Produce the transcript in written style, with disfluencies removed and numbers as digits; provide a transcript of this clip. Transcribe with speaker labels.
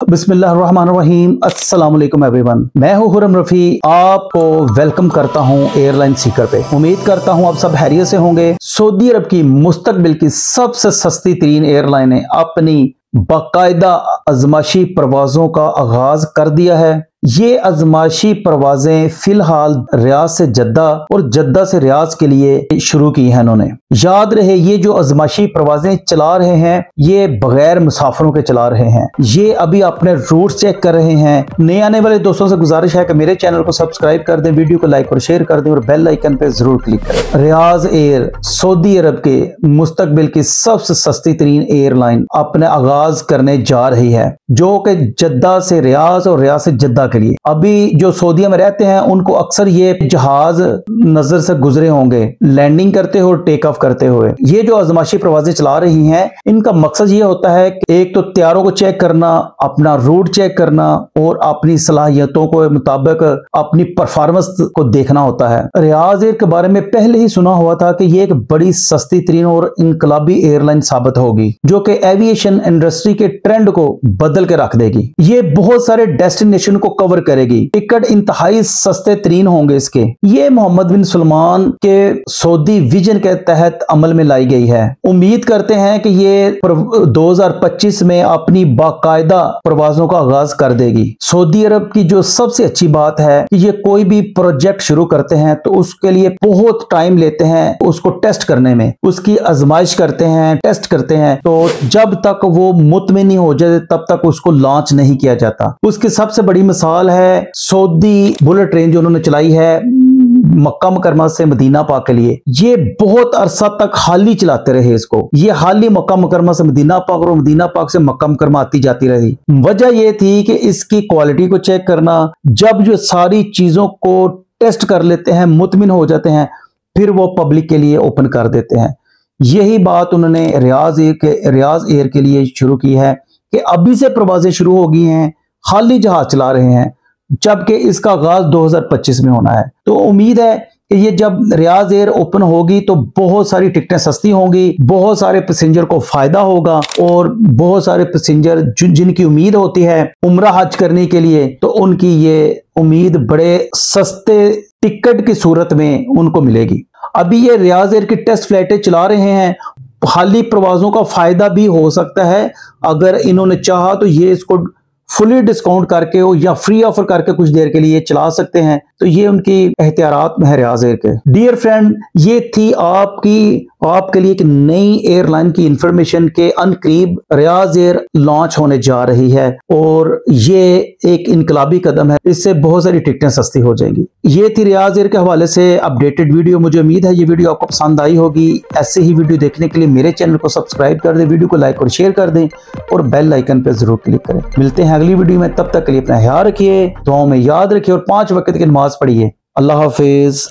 Speaker 1: बिस्मिल्लाहिर्रहमानिर्रहीम। अस्सलाम वालेकुम एवरीवन, मैं हूं हुर्रम रफ़ी, आपको वेलकम करता हूं एयरलाइन सीकर पे। उम्मीद करता हूं आप सब खैरियत से होंगे। सऊदी अरब की मुस्तकबिल की सबसे सस्ती तरीन एयरलाइन ने अपनी बाकायदा आजमाइशी परवाजों का आगाज कर दिया है। ये आजमाइशी परवाजें फिलहाल रियाद से जद्दा और जद्दा से रियाद के लिए शुरू की हैं इन्होंने। याद रहे, ये जो आजमाइशी परवाजें चला रहे हैं ये बगैर मुसाफिरों के चला रहे हैं। ये अभी अपने रूट चेक कर रहे हैं। नए आने वाले दोस्तों से गुजारिश है कि मेरे चैनल को सब्सक्राइब कर दें, वीडियो को लाइक और शेयर कर दें और बेल आइकन पे जरूर क्लिक करें। रियाज एयर सऊदी अरब के मुस्तकबिल की सबसे सस्ती तरीन एयरलाइन अपने आगाज करने जा रही है, जो कि जद्दा से रियाज और रियाज से जद्दा के लिए। अभी जो सऊदीया में रहते हैं उनको अक्सर ये जहाज नजर से गुजरे होंगे लैंडिंग करते हुए, टेक ऑफ करते हुए। ये जो आजमाइशी परवाजें चला रही हैं इनका मकसद ये होता है कि एक तो तैयारों को चेक करना, अपना रूट चेक करना और अपनी सलाहियतों को मुताबिक अपनी परफॉर्मेंस को देखना होता है। रियाज एयर के बारे में पहले ही सुना हुआ था कि ये एक बड़ी सस्ती तरीन और इनकलाबी एयरलाइन साबित होगी, जो कि एविएशन इंडस्ट्री के ट्रेंड को बदल के रख देगी। ये बहुत सारे डेस्टिनेशन को कवर करेगी। टिकट इंतहाई सस्ते तरीन होंगे इसके। ये मोहम्मद बिन सलमान के सऊदी विजन के तहत अमल में लाई गई है। उम्मीद करते हैं कि ये 2025 में अपनी बाकायदा परवाजों का आगाज कर देगी। सऊदी अरब की जो सबसे अच्छी बात है कि ये कोई भी प्रोजेक्ट शुरू करते हैं तो उसके लिए बहुत टाइम लेते हैं उसको टेस्ट करने में, उसकी आजमाइश करते हैं, टेस्ट करते हैं। तो जब तक वो मुतमिन नहीं हो जाए तब तक उसको लॉन्च नहीं किया जाता। उसकी सबसे बड़ी मिसाल है सऊदी बुलेट ट्रेन जो उन्होंने चलाई है मक्का मुकरमा से मदीना पाक के लिए। ये बहुत अरसा तक हाली चलाते रहे इसको। ये हाली मक्का मुकरमा से मदीना पाक और मदीना पाक से मक्का मुकरमा आती जाती रही। वजह यह थी कि इसकी क्वालिटी को चेक करना। जब जो सारी चीजों को टेस्ट कर लेते हैं, मुतमिन हो जाते हैं, फिर वो पब्लिक के लिए ओपन कर देते हैं। यही बात उन्होंने रियाज एयर के लिए शुरू की है कि अभी से परवाजें शुरू हो गई हैं, खाली जहाज चला रहे हैं, जबकि इसका आगाज 2025 में होना है। तो उम्मीद है कि ये जब रियाज एयर ओपन होगी तो बहुत सारी टिकटें सस्ती होंगी, बहुत सारे पैसेंजर को फायदा होगा और बहुत सारे पैसेंजर जिनकी उम्मीद होती है उम्रा हज करने के लिए, तो उनकी ये उम्मीद बड़े सस्ते टिकट की सूरत में उनको मिलेगी। अभी ये रियाज एयर की टेस्ट फ्लाइटें चला रहे हैं। खाली प्रवासों का फायदा भी हो सकता है, अगर इन्होंने चाहा तो ये इसको फुली डिस्काउंट करके हो या फ्री ऑफर करके कुछ देर के लिए चला सकते हैं। तो ये उनकी एहतियात में है रियाज एयर के। डियर फ्रेंड, ये थी आपके लिए एक नई एयरलाइन की इंफॉर्मेशन के अनकरीब रियाज एयर लॉन्च होने जा रही है और ये एक इनकलाबी कदम है। इससे बहुत सारी टिकटें सस्ती हो जाएंगी। ये थी रियाज एयर के हवाले से अपडेटेड वीडियो। मुझे उम्मीद है ये वीडियो आपको पसंद आई होगी। ऐसे ही वीडियो देखने के लिए मेरे चैनल को सब्सक्राइब कर दें, वीडियो को लाइक और शेयर कर दें और बेल आइकन पर जरूर क्लिक करें। मिलते हैं अगली वीडियो में, तब तक के लिए अपना ख्याल रखिए, दुआओं में याद रखिए और 5 वक्त की नमाज पढ़िए। अल्लाह हाफिज।